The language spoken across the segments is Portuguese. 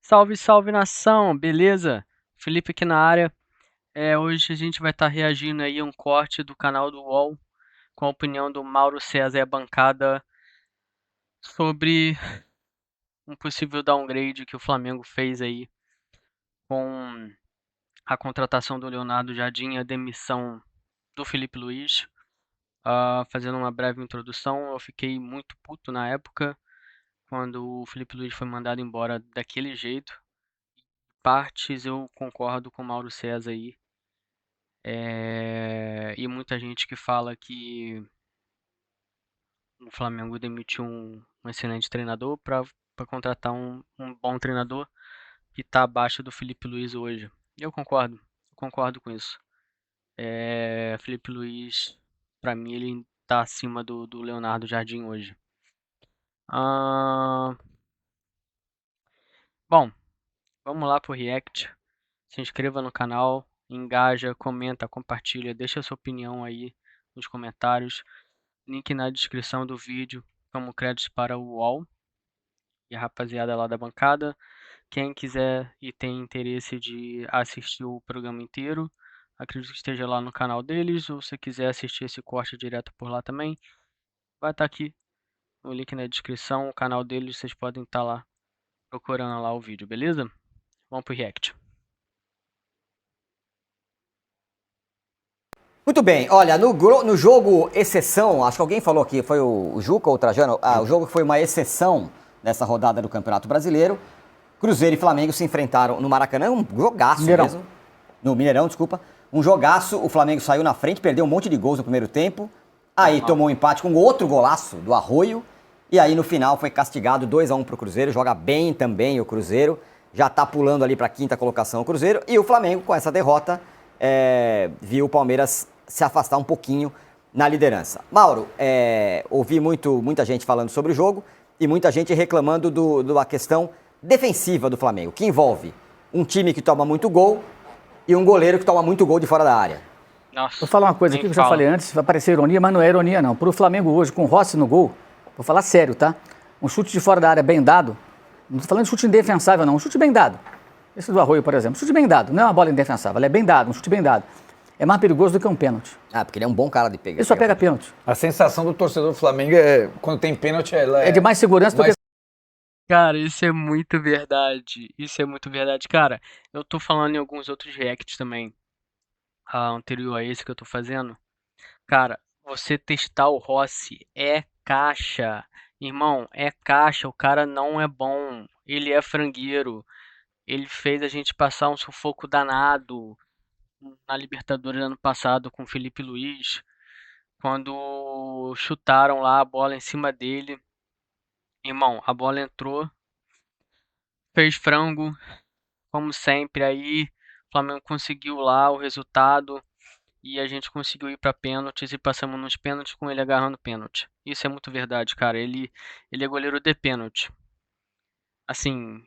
Salve, salve nação, beleza? Felipe aqui na área. Hoje a gente vai estar reagindo aí a um corte do canal do UOL com a opinião do Mauro César e a bancada sobre um possível downgrade que o Flamengo fez aí com a contratação do Leonardo Jardim e a demissão do Felipe Luiz. Fazendo uma breve introdução, eu fiquei muito puto na época quando o Felipe Luiz foi mandado embora daquele jeito. Partes eu concordo com o Mauro César aí. E muita gente que fala que o Flamengo demitiu um excelente treinador para contratar um bom treinador que está abaixo do Felipe Luiz hoje. E eu concordo com isso. Felipe Luiz, para mim, ele está acima do Leonardo Jardim hoje. Ah, bom, vamos lá pro React. Se inscreva no canal, engaja, comenta, compartilha, deixa a sua opinião aí nos comentários. Link na descrição do vídeo como créditos para o UOL e a rapaziada lá da bancada. Quem quiser e tem interesse de assistir o programa inteiro, acredito que esteja lá no canal deles, ou se quiser assistir esse corte direto por lá também, vai estar aqui no link na descrição, o canal deles, vocês podem estar lá procurando lá o vídeo, beleza? Vamos pro react. Muito bem, olha, no jogo exceção, acho que alguém falou aqui, foi o Juca ou o Trajano, o jogo que foi uma exceção nessa rodada do Campeonato Brasileiro. Cruzeiro e Flamengo se enfrentaram no Maracanã, um jogaço mesmo. No Mineirão, desculpa. Um jogaço, o Flamengo saiu na frente, perdeu um monte de gols no primeiro tempo. Aí tomou um empate com outro golaço do Arroio. E aí no final foi castigado 2-1 pro Cruzeiro, joga bem também o Cruzeiro. Já tá pulando ali pra quinta colocação o Cruzeiro. E o Flamengo, com essa derrota, viu o Palmeiras se afastar um pouquinho na liderança. Mauro, ouvi muita gente falando sobre o jogo e muita gente reclamando da questão defensiva do Flamengo, que envolve um time que toma muito gol e um goleiro que toma muito gol de fora da área. Nossa, vou falar uma coisa aqui que eu já falei antes, vai parecer ironia, mas não é ironia não. Pro Flamengo hoje, com o Rossi no gol, vou falar sério, tá? Um chute de fora da área bem dado, não tô falando de chute indefensável não, um chute bem dado. Esse do Arroio, por exemplo, chute bem dado, não é uma bola indefensável, ela é bem dado, um chute bem dado. É mais perigoso do que um pênalti. Porque ele é um bom cara de pegar. Ele só pega pênalti. A sensação do torcedor do Flamengo quando tem pênalti, ela é de mais segurança do que... Cara, isso é muito verdade. Isso é muito verdade. Cara, eu tô falando em alguns outros reacts também, anterior a esse que eu tô fazendo. Cara, você testar o Rossi é caixa. Irmão, é caixa. O cara não é bom. Ele é frangueiro. Ele fez a gente passar um sufoco danado na Libertadores ano passado com o Felipe Luiz, quando chutaram lá a bola em cima dele. Irmão, a bola entrou, fez frango, como sempre. Aí o Flamengo conseguiu lá o resultado e a gente conseguiu ir para pênaltis e passamos nos pênaltis com ele agarrando pênalti. Isso é muito verdade, cara. Ele é goleiro de pênalti. Assim,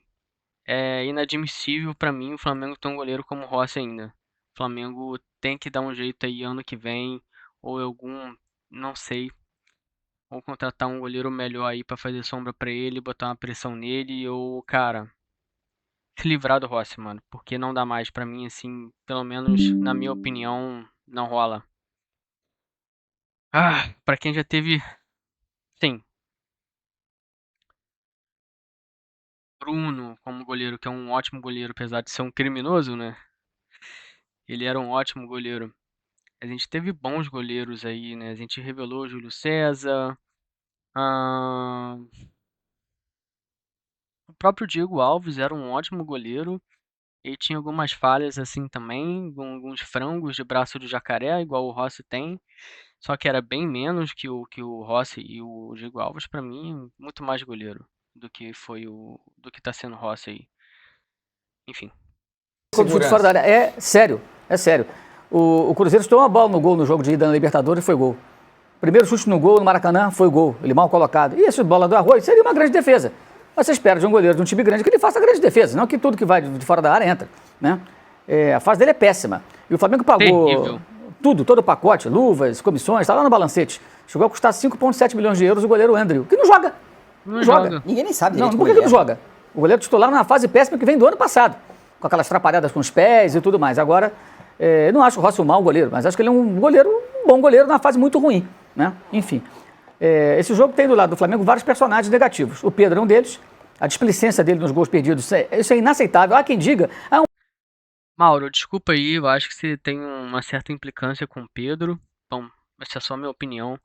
é inadmissível para mim o Flamengo ter um goleiro como o Rossi ainda. O Flamengo tem que dar um jeito aí ano que vem, ou algum, não sei, ou contratar um goleiro melhor aí pra fazer sombra pra ele, botar uma pressão nele, ou, cara, se livrar do Rossi, mano, porque não dá mais pra mim, assim, pelo menos na minha opinião, não rola. Pra quem já teve, sim, Bruno como goleiro, que é um ótimo goleiro, apesar de ser um criminoso, né? Ele era um ótimo goleiro. A gente teve bons goleiros aí, né? A gente revelou o Júlio César, ah, o próprio Diego Alves era um ótimo goleiro. Ele tinha algumas falhas assim também, alguns frangos de braço de jacaré, igual o Rossi tem. Só que era bem menos que o Rossi e o Diego Alves, pra mim, muito mais goleiro do que tá sendo o Rossi aí. Enfim. Quando chute fora da área, é sério. O Cruzeiro chutou uma bola no gol no jogo de ida na Libertadores e foi gol. Primeiro chute no gol no Maracanã foi gol, ele mal colocado. E essa bola do Arroio seria uma grande defesa. Mas você espera de um goleiro de um time grande que ele faça grande defesa, não que tudo que vai de fora da área entra, né? A fase dele é péssima. E o Flamengo pagou tudo, todo o pacote, luvas, comissões, está lá no balancete. Chegou a custar 5,7 milhões de euros o goleiro Andrew, que não joga. Não joga. Ninguém nem sabe não, direito por que não joga? O goleiro titular numa fase péssima que vem do ano passado, com aquelas atrapalhadas com os pés e tudo mais. Agora, não acho o Rossi um mau goleiro, mas acho que ele é um bom goleiro numa fase muito ruim, né? Enfim, esse jogo tem do lado do Flamengo vários personagens negativos. O Pedro é um deles, a displicência dele nos gols perdidos, isso é inaceitável. Há quem diga... Mauro, desculpa aí, eu acho que você tem uma certa implicância com o Pedro. Bom, essa é só a minha opinião.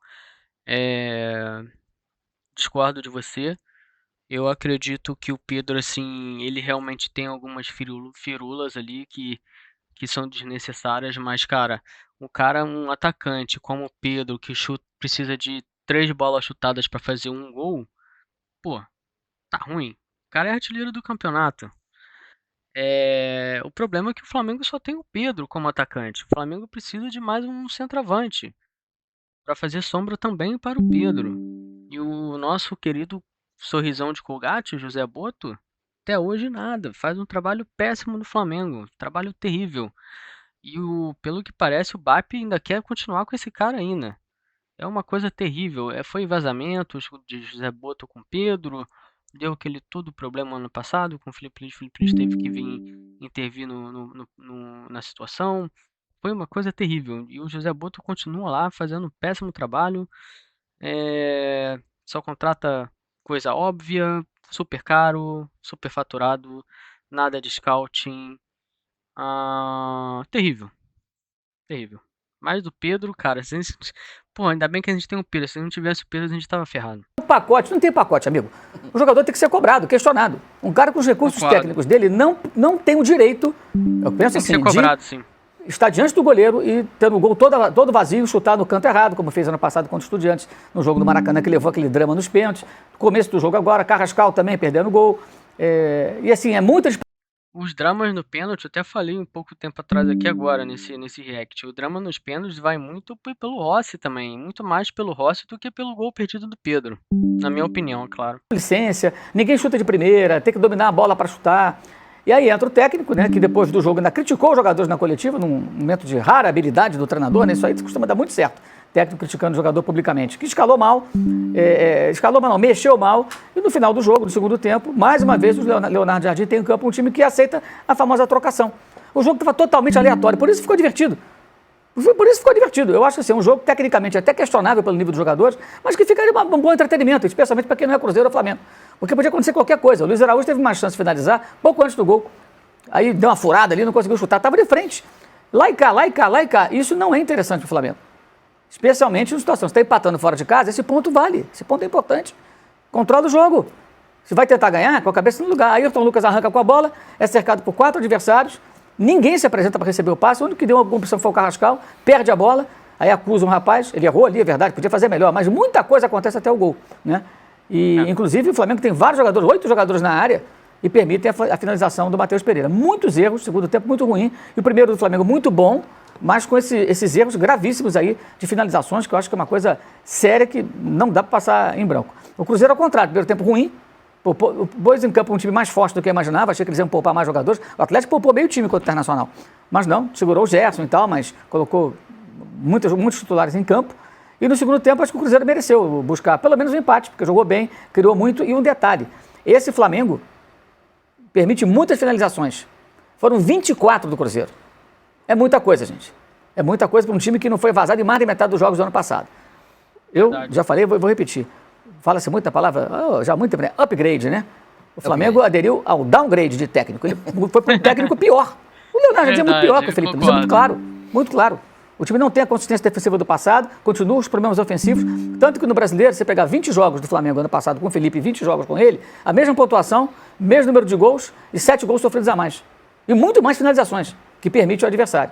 Discordo de você. Eu acredito que o Pedro, assim, ele realmente tem algumas firulas ali que são desnecessárias, mas, cara, um atacante como o Pedro, que precisa de 3 bolas chutadas pra fazer um gol, pô, tá ruim. O cara é artilheiro do campeonato. O problema é que o Flamengo só tem o Pedro como atacante. O Flamengo precisa de mais um centroavante para fazer sombra também para o Pedro. E o nosso querido sorrisão de Colgate, José Boto, até hoje nada. Faz um trabalho péssimo no Flamengo, trabalho terrível. E pelo que parece, o BAP ainda quer continuar com esse cara ainda. É uma coisa terrível. Foi vazamentos de José Boto com Pedro. Deu aquele todo problema ano passado com o Felipe Luiz. O Felipe Luiz teve que vir intervir na situação. Foi uma coisa terrível. E o José Boto continua lá fazendo um péssimo trabalho. Só contrata coisa óbvia, super caro, super faturado, nada de scouting. Terrível. Terrível. Mas do Pedro, cara, pô, ainda bem que a gente tem o Pedro. Se não tivesse o Pedro, a gente tava ferrado. Pacote, não tem pacote, amigo. O jogador tem que ser cobrado, questionado. Um cara com os recursos técnicos dele não tem o direito, eu penso assim, tem que ser cobrado, sim. Estar diante do goleiro e tendo o gol todo vazio, chutar no canto errado, como fez ano passado contra o Estudiantes, no jogo do Maracanã, que levou aquele drama nos pênaltis. No começo do jogo agora, Carrascal também perdendo o gol. E assim, é muita... Os dramas no pênalti, eu até falei um pouco tempo atrás aqui agora, nesse react. O drama nos pênaltis vai muito pelo Rossi também. Muito mais pelo Rossi do que pelo gol perdido do Pedro. Na minha opinião, é claro. Licença, ninguém chuta de primeira, tem que dominar a bola para chutar. E aí entra o técnico, né, que depois do jogo ainda criticou os jogadores na coletiva, num momento de rara habilidade do treinador, né, isso aí costuma dar muito certo. Técnico criticando o jogador publicamente, que escalou mal, mexeu mal, e no final do jogo, no segundo tempo, mais uma vez o Leonardo Jardim tem em campo um time que aceita a famosa trocação. O jogo estava totalmente aleatório, por isso ficou divertido. Eu acho que assim, é um jogo tecnicamente até questionável pelo nível dos jogadores, mas que ficaria um bom entretenimento, especialmente para quem não é Cruzeiro ou Flamengo. Porque podia acontecer qualquer coisa. O Luiz Araújo teve uma chance de finalizar pouco antes do gol. Aí deu uma furada ali, não conseguiu chutar, estava de frente. Lá e cá. Isso não é interessante para o Flamengo. Especialmente em situação. Você está empatando fora de casa, esse ponto vale. Esse ponto é importante. Controla o jogo. Se vai tentar ganhar, com a cabeça no lugar. Aí Ayrton Lucas arranca com a bola, é cercado por 4 adversários. Ninguém se apresenta para receber o passe. O único que deu uma opção foi o Carrascal, perde a bola, aí acusa um rapaz. Ele errou ali, é verdade, podia fazer melhor, mas muita coisa acontece até o gol, né? Inclusive, o Flamengo tem vários jogadores, 8 jogadores na área, e permitem a finalização do Matheus Pereira. Muitos erros, segundo tempo muito ruim, e o primeiro do Flamengo muito bom, mas com esses erros gravíssimos aí de finalizações, que eu acho que é uma coisa séria que não dá para passar em branco. O Cruzeiro, ao contrário, primeiro tempo ruim, pôs em campo um time mais forte do que eu imaginava, achei que eles iam poupar mais jogadores. O Atlético poupou meio time contra o Internacional, mas não, segurou o Gerson e tal, mas colocou muitos titulares em campo. E no segundo tempo, acho que o Cruzeiro mereceu buscar pelo menos um empate, porque jogou bem, criou muito. E um detalhe, esse Flamengo permite muitas finalizações. Foram 24 do Cruzeiro. É muita coisa, gente. É muita coisa para um time que não foi vazado em mais da metade dos jogos do ano passado. Eu já falei, vou repetir. Fala-se muita palavra, já muito tempo, né? Upgrade, né? O Flamengo aderiu ao downgrade de técnico. Ele foi para um técnico pior. O Leonardo Jardim é muito pior que o Felipe, isso é muito claro. Muito claro. O time não tem a consistência defensiva do passado, continua os problemas ofensivos, tanto que no Brasileiro, você pegar 20 jogos do Flamengo ano passado com o Felipe e 20 jogos com ele, a mesma pontuação, mesmo número de gols e 7 gols sofridos a mais. E muito mais finalizações, que permite o adversário.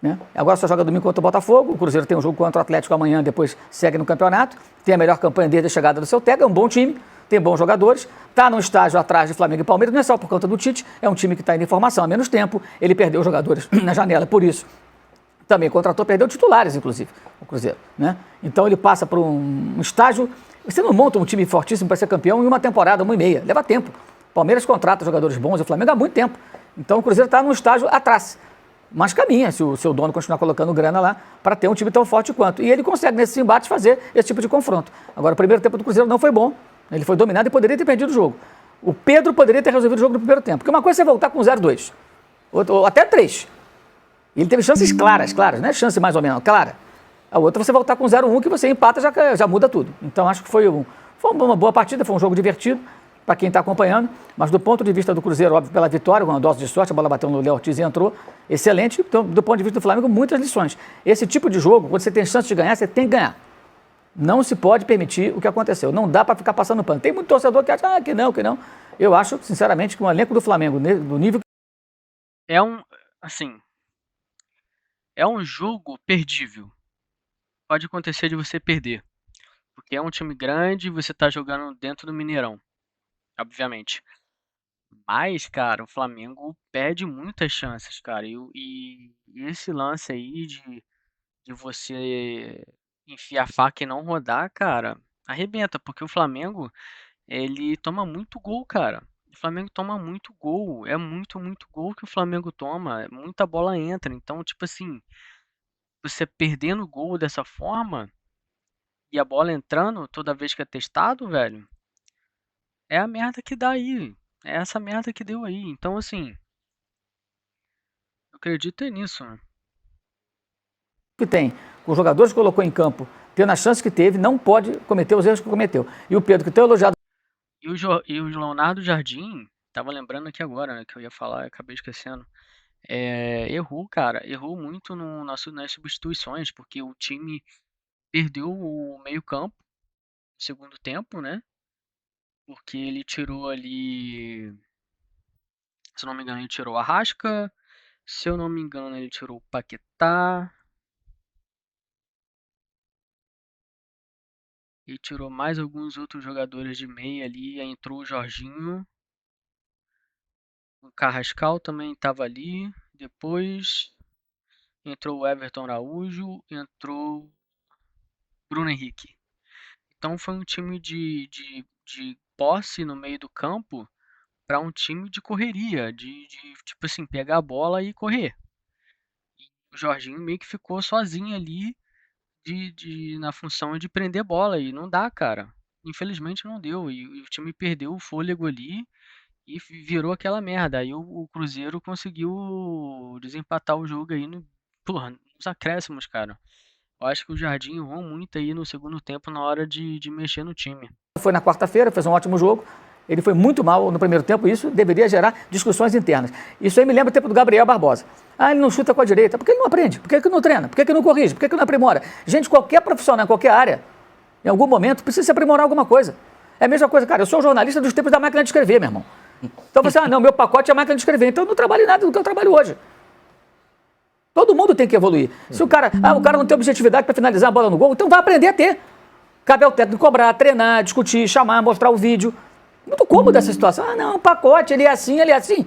Né? Agora só joga domingo contra o Botafogo, o Cruzeiro tem um jogo contra o Atlético amanhã, depois segue no campeonato, tem a melhor campanha desde a chegada do seu técnico, é um bom time, tem bons jogadores, está no estágio atrás de Flamengo e Palmeiras, não é só por conta do Tite, é um time que está em formação há menos tempo, ele perdeu jogadores na janela, por isso também contratou, perdeu titulares, inclusive, o Cruzeiro, né? Então ele passa por um estágio, você não monta um time fortíssimo para ser campeão em uma temporada, 1,5, leva tempo. O Palmeiras contrata jogadores bons, o Flamengo há muito tempo. Então o Cruzeiro está num estágio atrás, mas caminha se o seu dono continuar colocando grana lá para ter um time tão forte quanto. E ele consegue, nesses embates, fazer esse tipo de confronto. Agora, o primeiro tempo do Cruzeiro não foi bom, ele foi dominado e poderia ter perdido o jogo. O Pedro poderia ter resolvido o jogo no primeiro tempo. Porque uma coisa é você voltar com 0-2, ou até 3. Ele teve chances claras, não é chance mais ou menos, clara. A outra você voltar com 0-1, que você empata, já muda tudo. Então acho que foi uma boa partida, foi um jogo divertido para quem está acompanhando, mas do ponto de vista do Cruzeiro, óbvio, pela vitória, com uma dose de sorte, a bola bateu no Léo Ortiz e entrou, excelente. Então, do ponto de vista do Flamengo, muitas lições. Esse tipo de jogo, quando você tem chance de ganhar, você tem que ganhar. Não se pode permitir o que aconteceu. Não dá para ficar passando pano. Tem muito torcedor que acha que não. Eu acho, sinceramente, que um elenco do Flamengo, do nível... Assim, é um jogo perdível. Pode acontecer de você perder. Porque é um time grande e você tá jogando dentro do Mineirão, obviamente. Mas, cara, o Flamengo perde muitas chances, cara. E esse lance aí de você enfiar a faca e não rodar, cara, arrebenta. Porque o Flamengo, ele toma muito gol, cara. O Flamengo toma muito gol. É muito, muito gol que o Flamengo toma. Muita bola entra. Então, tipo assim, você perdendo gol dessa forma e a bola entrando toda vez que é testado, velho, é a merda que dá aí. É essa merda que deu aí. Então, assim, eu acredito nisso, né? que tem, com os jogadores que colocou em campo, tendo a chance que teve, não pode cometer os erros que cometeu. E o Pedro, que tem elogiado... E o Leonardo Jardim, tava lembrando aqui agora, né, que eu ia falar, acabei esquecendo. Errou, cara, errou muito nas substituições, porque o time perdeu o meio-campo no segundo tempo, né? Porque ele tirou ali, se eu não me engano, ele tirou a Arrasca, se eu não me engano, ele tirou o Paquetá, e tirou mais alguns outros jogadores de meia ali, aí entrou o Jorginho, o Carrascal também estava ali, depois entrou o Everton Araújo, entrou Bruno Henrique. Então foi um time de posse no meio do campo para um time de correria, de tipo assim, pegar a bola e correr. E o Jorginho meio que ficou sozinho ali na função de prender bola e não dá, cara. Infelizmente não deu e o time perdeu o fôlego ali e virou aquela merda. Aí o Cruzeiro conseguiu desempatar o jogo aí nos acréscimos, cara. Eu acho que o Jardim errou muito aí no segundo tempo na hora de mexer no time. Foi na quarta-feira, fez um ótimo jogo. Ele foi muito mal no primeiro tempo, isso deveria gerar discussões internas. Isso aí me lembra o tempo do Gabriel Barbosa. Ele não chuta com a direita. Por que ele não aprende? Por que ele não treina? Por que ele não corrige? Por que ele não aprimora? Gente, qualquer profissional, em qualquer área, em algum momento, precisa se aprimorar alguma coisa. É a mesma coisa, cara. Eu sou jornalista dos tempos da máquina de escrever, meu irmão. Então você, não, meu pacote é a máquina de escrever. Então eu não trabalho em nada do que eu trabalho hoje. Todo mundo tem que evoluir. Se o cara não tem objetividade para finalizar a bola no gol, então vai aprender a ter. Cabe ao técnico cobrar, treinar, discutir, chamar, mostrar o vídeo. Muito cômodo essa situação. Não, pacote, ele é assim, ele é assim.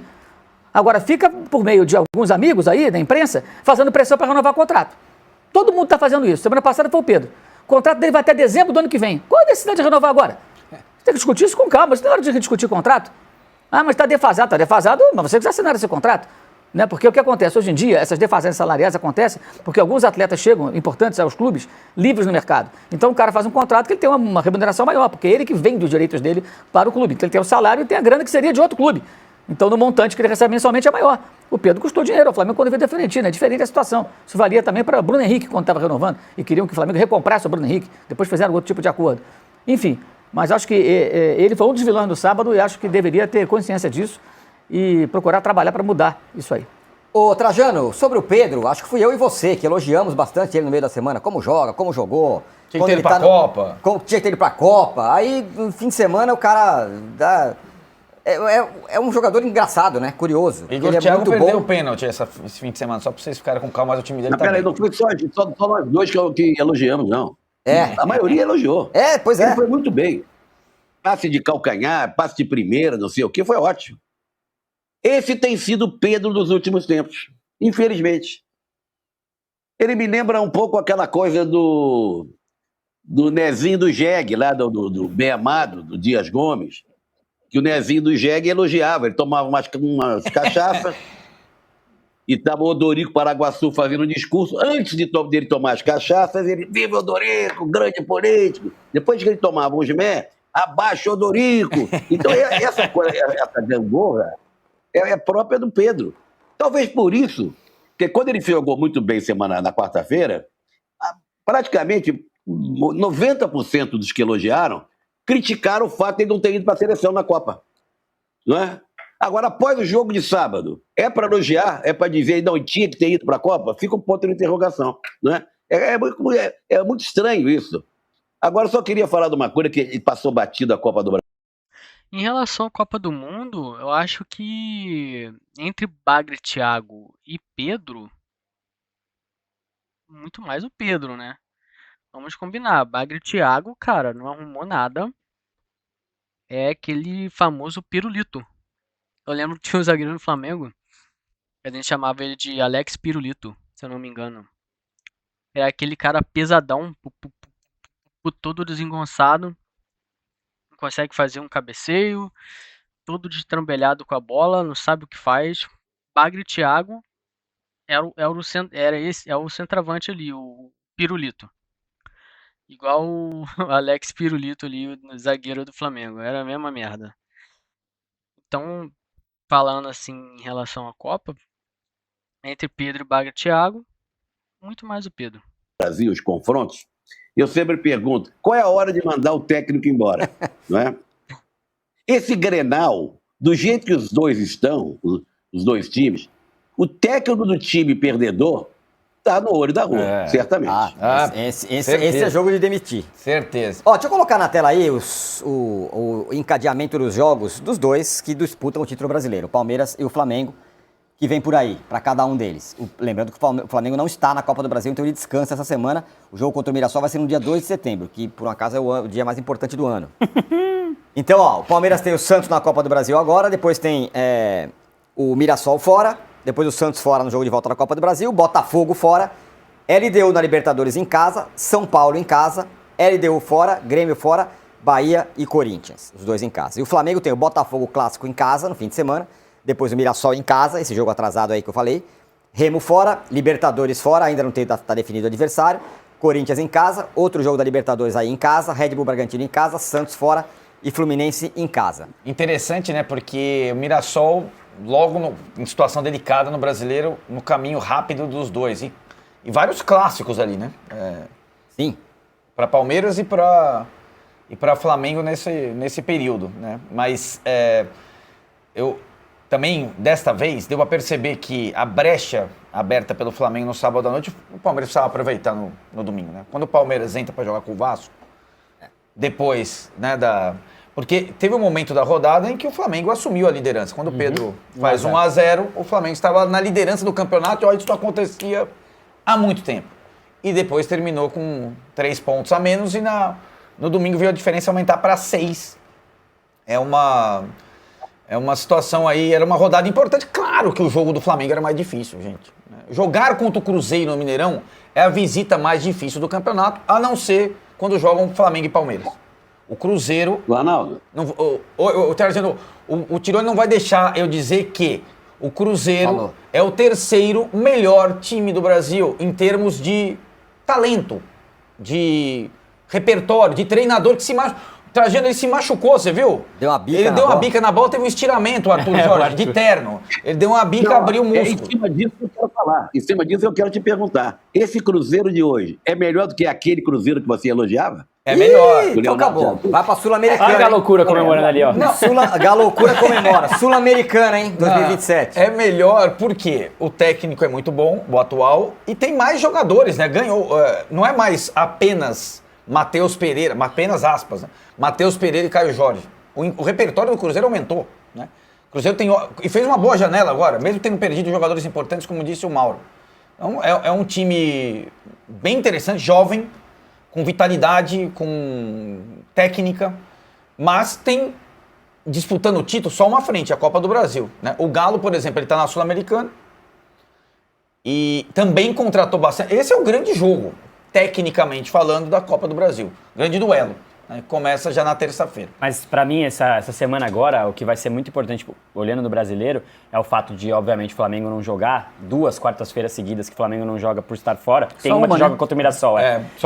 Agora, fica por meio de alguns amigos aí, da imprensa, fazendo pressão para renovar o contrato. Todo mundo está fazendo isso. Semana passada foi o Pedro. O contrato dele vai até dezembro do ano que vem. Qual a necessidade de renovar agora? Você tem que discutir isso com calma. Isso não é hora de discutir contrato. Mas está defasado. Está defasado, mas você que assinar esse contrato. Né? Porque o que acontece? Hoje em dia, essas defasagens salariais acontecem porque alguns atletas chegam, importantes aos clubes, livres no mercado. Então o cara faz um contrato que ele tem uma remuneração maior, porque é ele que vende os direitos dele para o clube. Então ele tem o salário e tem a grana que seria de outro clube. Então no montante que ele recebe mensalmente é maior. O Pedro custou dinheiro ao Flamengo quando veio da Fiorentina. É diferente a situação. Isso valia também para Bruno Henrique quando estava renovando e queriam que o Flamengo recomprasse o Bruno Henrique. Depois fizeram outro tipo de acordo. Enfim, mas acho que ele foi um dos vilões do sábado e acho que deveria ter consciência disso e procurar trabalhar para mudar isso aí. Ô Trajano, sobre o Pedro, acho que fui eu e você que elogiamos bastante ele no meio da semana, como joga, como jogou. Tinha que ter ele pra Copa. Tinha que ter ele pra Copa. Aí, no fim de semana, o cara é um jogador engraçado, né? Curioso. Igor ele Thiago muito perdeu bom. o pênalti esse fim de semana, só pra vocês ficarem com calma, mas o time dele Não, tá peraí, bem. não foi só nós dois que elogiamos, não. A maioria elogiou. Pois é. Ele foi muito bem. Passe de calcanhar, passe de primeira, não sei o que, foi ótimo. Esse tem sido o Pedro dos últimos tempos, infelizmente. Ele me lembra um pouco aquela coisa do Nezinho do Jeg, lá do bem amado, do Dias Gomes, que o Nezinho do Jeg elogiava, ele tomava umas cachaças e estava o Odorico Paraguaçu fazendo um discurso. Antes dele tomar as cachaças, ele, viva o Odorico, grande político. Depois que ele tomava um gemé, abaixo Odorico. Então, essa coisa, essa gangorra é própria do Pedro. Talvez por isso, porque quando ele jogou muito bem na quarta-feira, praticamente 90% dos que elogiaram criticaram o fato de ele não ter ido para a seleção na Copa. Não é? Agora, após o jogo de sábado, é para elogiar, é para dizer não, tinha que ter ido para a Copa? Fica um ponto de interrogação. Não é? É muito estranho isso. Agora, eu só queria falar de uma coisa que ele passou batido a Copa do Brasil. Em relação à Copa do Mundo, eu acho que entre Bagre, Thiago e Pedro, muito mais o Pedro, né? Vamos combinar. Bagre e Thiago, cara, não arrumou nada. É aquele famoso pirulito. Eu lembro que tinha um zagueiro no Flamengo, que a gente chamava ele de Alex Pirulito, se eu não me engano. É aquele cara pesadão, todo desengonçado, não consegue fazer um cabeceio, todo destrambelhado com a bola, não sabe o que faz. Bagre Thiago é o centroavante ali, o Pirulito. Igual o Alex Pirulito ali, o zagueiro do Flamengo. Era a mesma merda. Então, falando assim em relação à Copa, entre Pedro e Bagre Thiago, muito mais o Pedro. Brasil, os confrontos, eu sempre pergunto, qual é a hora de mandar o técnico embora? Não é? Esse Grenal, do jeito que os dois estão, os dois times, o técnico do time perdedor está no olho da rua, certamente. Esse é jogo de demitir. Certeza. Ó, deixa eu colocar na tela aí o encadeamento dos jogos dos dois que disputam o título brasileiro, o Palmeiras e o Flamengo, que vem por aí, para cada um deles. Lembrando que o Flamengo não está na Copa do Brasil, então ele descansa essa semana. O jogo contra o Mirassol vai ser no dia 2 de setembro, que por um acaso é o dia mais importante do ano. Então, ó, o Palmeiras tem o Santos na Copa do Brasil agora, depois tem o Mirassol fora, depois o Santos fora no jogo de volta da Copa do Brasil, Botafogo fora, LDU na Libertadores em casa, São Paulo em casa, LDU fora, Grêmio fora, Bahia e Corinthians, os dois em casa. E o Flamengo tem o Botafogo clássico em casa no fim de semana, depois o Mirassol em casa, esse jogo atrasado aí que eu falei. Remo fora, Libertadores fora, ainda não tá definido o adversário. Corinthians em casa, outro jogo da Libertadores aí em casa. Red Bull Bragantino em casa, Santos fora e Fluminense em casa. Interessante, né? Porque o Mirassol, logo em situação delicada no Brasileiro, no caminho rápido dos dois. E vários clássicos ali, né? Sim. Para Palmeiras e para Flamengo nesse período, né? Mas eu... Também, desta vez, deu a perceber que a brecha aberta pelo Flamengo no sábado à noite, o Palmeiras precisava aproveitar no domingo, né? Quando o Palmeiras entra para jogar com o Vasco, depois, né, Porque teve um momento da rodada em que o Flamengo assumiu a liderança. Quando o Pedro faz 1-0, o Flamengo estava na liderança do campeonato e isso acontecia há muito tempo. E depois terminou com 3 pontos a menos e no domingo veio a diferença aumentar para 6. É uma situação aí, era uma rodada importante. Claro que o jogo do Flamengo era mais difícil, gente. Jogar contra o Cruzeiro no Mineirão é a visita mais difícil do campeonato, a não ser quando jogam Flamengo e Palmeiras. O Cruzeiro... Ronaldo. O Tirone não vai deixar eu dizer que o Cruzeiro é o terceiro melhor time do Brasil em termos de talento, de repertório, de treinador que se machucou. Trajano, ele se machucou, você viu? Deu uma bica ele na deu bola. uma bica na bola, teve um estiramento, o Arthur Jorge, de terno. Ele deu uma bica, abriu o músculo. Em cima disso eu quero falar. Em cima disso eu quero te perguntar. Esse Cruzeiro de hoje é melhor do que aquele Cruzeiro que você elogiava? É melhor. Então acabou. Vai pra Sul-Americana. Olha a loucura comemorando ali, ó. Galoucura comemora. Sul-Americana, hein? 2027. É melhor porque o técnico é muito bom, o atual, e tem mais jogadores, né? Ganhou. Não é mais apenas Matheus Pereira, apenas aspas, né? Matheus Pereira e Caio Jorge. O repertório do Cruzeiro aumentou, né? O Cruzeiro e fez uma boa janela agora, mesmo tendo perdido jogadores importantes, como disse o Mauro. Então, é um time bem interessante, jovem, com vitalidade, com técnica, mas tem, disputando o título, só uma frente, a Copa do Brasil, né? O Galo, por exemplo, ele está na Sul-Americana e também contratou bastante. Esse é o grande jogo, tecnicamente falando, da Copa do Brasil. Grande duelo. né? Começa já na terça-feira. Mas para mim, essa semana agora, o que vai ser muito importante, tipo, olhando no brasileiro, é o fato de, obviamente, o Flamengo não jogar 2 quartas-feiras seguidas que o Flamengo não joga por estar fora. Tem uma que joga contra o Mirassol,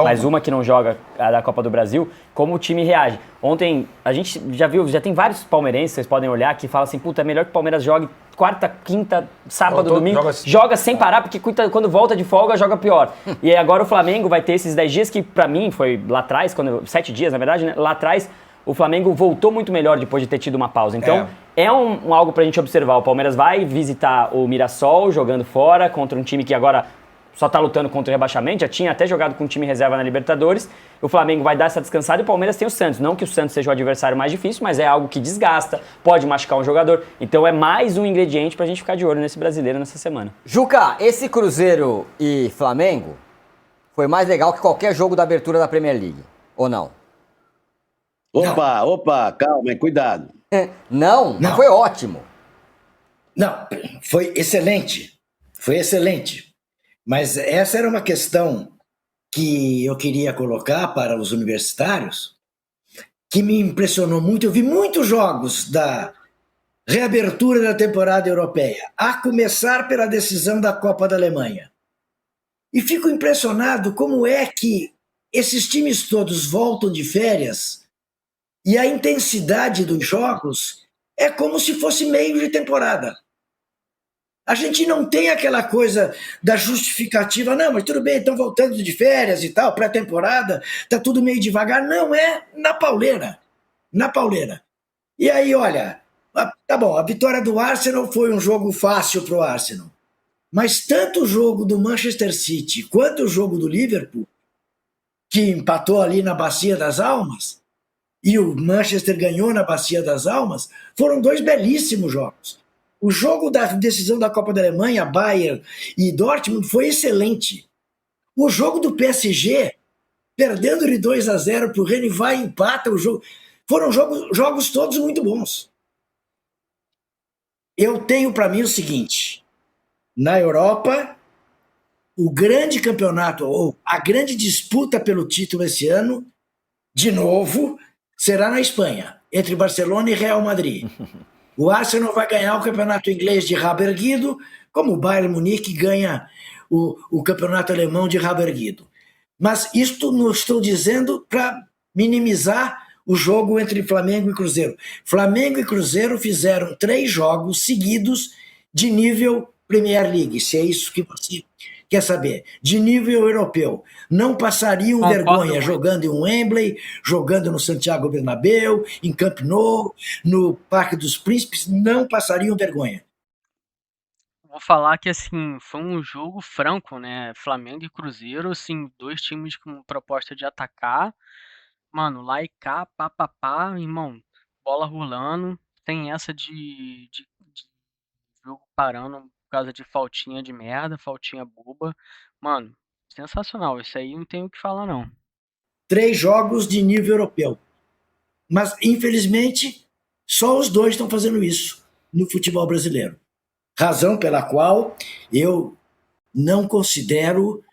mas uma que não joga a da Copa do Brasil. Como o time reage? Ontem, a gente já viu, já tem vários palmeirenses, vocês podem olhar, que falam assim, puta, é melhor que o Palmeiras jogue quarta, quinta, sábado, domingo, joga sem parar, porque quando volta de folga, joga pior. E aí agora o Flamengo vai ter esses 10 dias que, pra mim, foi lá atrás, 7 dias, na verdade, né? Lá atrás, o Flamengo voltou muito melhor depois de ter tido uma pausa. Então, é algo pra gente observar. O Palmeiras vai visitar o Mirassol, jogando fora, contra um time que agora só tá lutando contra o rebaixamento, já tinha até jogado com um time reserva na Libertadores. O Flamengo vai dar essa descansada e o Palmeiras tem o Santos. Não que o Santos seja o adversário mais difícil, mas é algo que desgasta, pode machucar um jogador. Então é mais um ingrediente pra gente ficar de olho nesse brasileiro nessa semana. Juca, esse Cruzeiro e Flamengo foi mais legal que qualquer jogo da abertura da Premier League, ou não? Opa, calma, cuidado. Não, foi ótimo. Não, foi excelente. Foi excelente. Mas essa era uma questão que eu queria colocar para os universitários, que me impressionou muito. Eu vi muitos jogos da reabertura da temporada europeia, a começar pela decisão da Copa da Alemanha. E fico impressionado como é que esses times todos voltam de férias e a intensidade dos jogos é como se fosse meio de temporada. A gente não tem aquela coisa da justificativa, não, mas tudo bem, estão voltando de férias e tal, pré-temporada, tá tudo meio devagar. Não, é na pauleira. Na pauleira. E aí, olha, tá bom, a vitória do Arsenal foi um jogo fácil pro Arsenal. Mas tanto o jogo do Manchester City quanto o jogo do Liverpool, que empatou ali na Bacia das Almas, e o Manchester ganhou na Bacia das Almas, foram 2 belíssimos jogos. O jogo da decisão da Copa da Alemanha, Bayern e Dortmund, foi excelente. O jogo do PSG, perdendo de 2-0 para o Rennes, vai e empata o jogo. Foram jogos todos muito bons. Eu tenho para mim o seguinte: na Europa, o grande campeonato, ou a grande disputa pelo título esse ano, de novo, será na Espanha, entre Barcelona e Real Madrid. O Arsenal vai ganhar o campeonato inglês de rabo erguido, como o Bayern Munique ganha o campeonato alemão de rabo erguido. Mas isto não estou dizendo para minimizar o jogo entre Flamengo e Cruzeiro. Flamengo e Cruzeiro fizeram 3 jogos seguidos de nível Premier League, se é isso que você quer saber, de nível europeu. Não passariam vergonha jogando em Wembley, jogando no Santiago Bernabéu, em Camp Nou, no Parque dos Príncipes, não passariam vergonha. Vou falar que, assim, foi um jogo franco, né? Flamengo e Cruzeiro, assim, 2 times com proposta de atacar. Mano, lá e cá, pá, irmão, bola rolando. Tem essa de jogo parando por causa de faltinha de merda, faltinha boba. Mano, sensacional. Isso aí não tem o que falar, não. 3 jogos de nível europeu. Mas, infelizmente, só os 2 estão fazendo isso no futebol brasileiro. Razão pela qual eu não considero,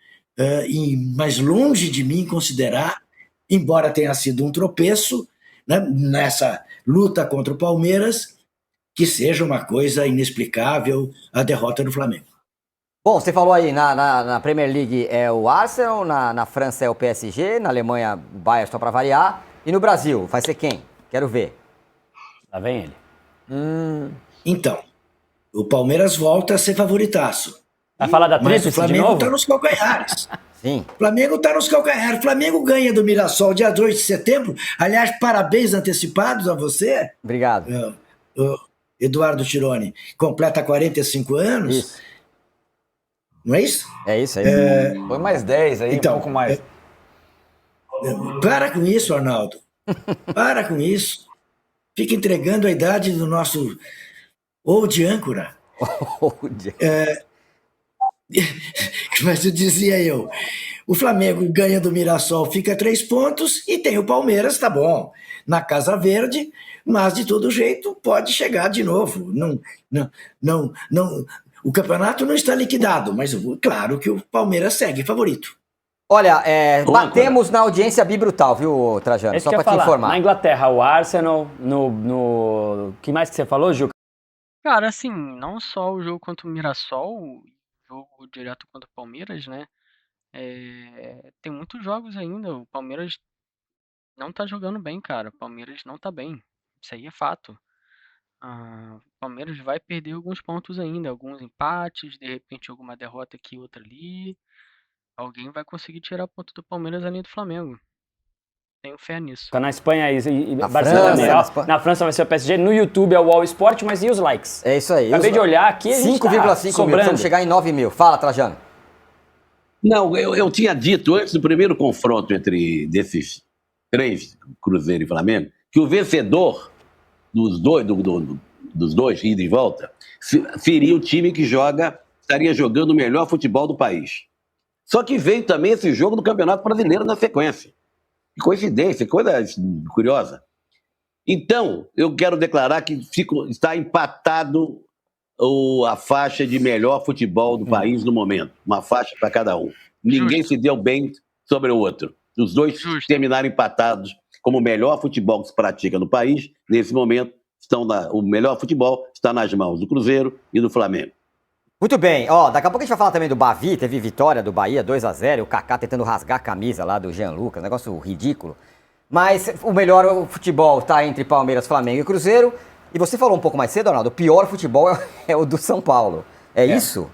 mas longe de mim considerar, embora tenha sido um tropeço, né, nessa luta contra o Palmeiras, que seja uma coisa inexplicável a derrota do Flamengo. Bom, você falou aí, na Premier League é o Arsenal, na França é o PSG, na Alemanha o Bayern, só pra variar, e no Brasil vai ser quem? Quero ver. Lá vem ele. Então, o Palmeiras volta a ser favoritaço. Vai falar da Mas tríplice o Flamengo de novo? está nos calcanhares. Sim. O Flamengo está nos calcanhares. O Flamengo ganha do Mirassol dia 2 de setembro. Aliás, parabéns antecipados a você. Obrigado. Eduardo Tironi. Completa 45 anos. Isso. Não é isso? É isso aí. Foi mais 10 aí, Então, um pouco mais. Para com isso, Arnaldo. Para com isso. Fica entregando a idade do nosso old âncora. Mas eu dizia o Flamengo ganha do Mirassol, fica 3 pontos, e tem o Palmeiras, tá bom, na Casa Verde, mas de todo jeito pode chegar de novo. Não, o campeonato não está liquidado, mas claro que o Palmeiras segue favorito. Olha, Âncora. batemos na audiência brutal, viu, Trajano? Esse Só que eu pra ia te falar. informar. Na Inglaterra, o Arsenal, no... que mais que você falou, Juca? Cara, assim, não só o jogo contra o Mirassol, o jogo direto contra o Palmeiras, né? Tem muitos jogos ainda. O Palmeiras não tá jogando bem, cara. O Palmeiras não tá bem. Isso aí é fato. O Palmeiras vai perder alguns pontos ainda, alguns empates, de repente alguma derrota aqui, outra ali. Alguém vai conseguir tirar ponto do Palmeiras além do Flamengo. Tenho fé nisso. Tá na Espanha e Na Barcelona França, também. na Ó, Espanha. na França vai ser o PSG, no YouTube é o All Sport, mas e os likes? É isso aí. Acabei de olhar aqui, a gente tá 5,5 mil, sobrando. precisamos chegar em 9 mil. Fala, Trajano. Não, eu tinha dito antes do primeiro confronto entre desses três, Cruzeiro e Flamengo, que o vencedor dos dois, ida e volta, seria o time que estaria jogando o melhor futebol do país. Só que veio também esse jogo do Campeonato Brasileiro na sequência. Que coincidência, coisa curiosa. Então, eu quero declarar que está empatado a faixa de melhor futebol do país no momento. Uma faixa para cada um. Ninguém se deu bem sobre o outro. Os dois terminaram empatados como o melhor futebol que se pratica no país. Nesse momento, o melhor futebol está nas mãos do Cruzeiro e do Flamengo. Muito bem, ó, daqui a pouco a gente vai falar também do Bavi, teve vitória do Bahia, 2-0, o Kaká tentando rasgar a camisa lá do Jean Lucas, negócio ridículo. Mas o melhor futebol tá entre Palmeiras, Flamengo e Cruzeiro. E você falou um pouco mais cedo, Arnaldo, o pior futebol é o do São Paulo. É isso?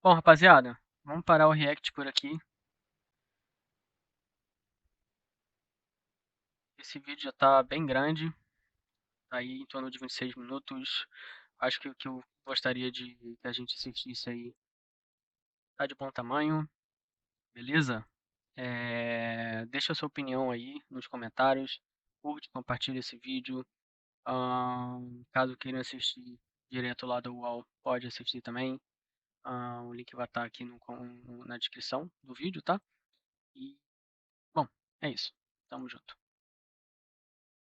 Bom, rapaziada, vamos parar o react por aqui. Esse vídeo já tá bem grande, tá aí em torno de 26 minutos. Acho que o que eu gostaria de que a gente assistisse aí tá de bom tamanho, beleza? Deixa a sua opinião aí nos comentários, curte, compartilha esse vídeo. Caso queiram assistir direto lá do UOL, pode assistir também. O link vai estar aqui na descrição do vídeo, tá? E, bom, é isso. Tamo junto.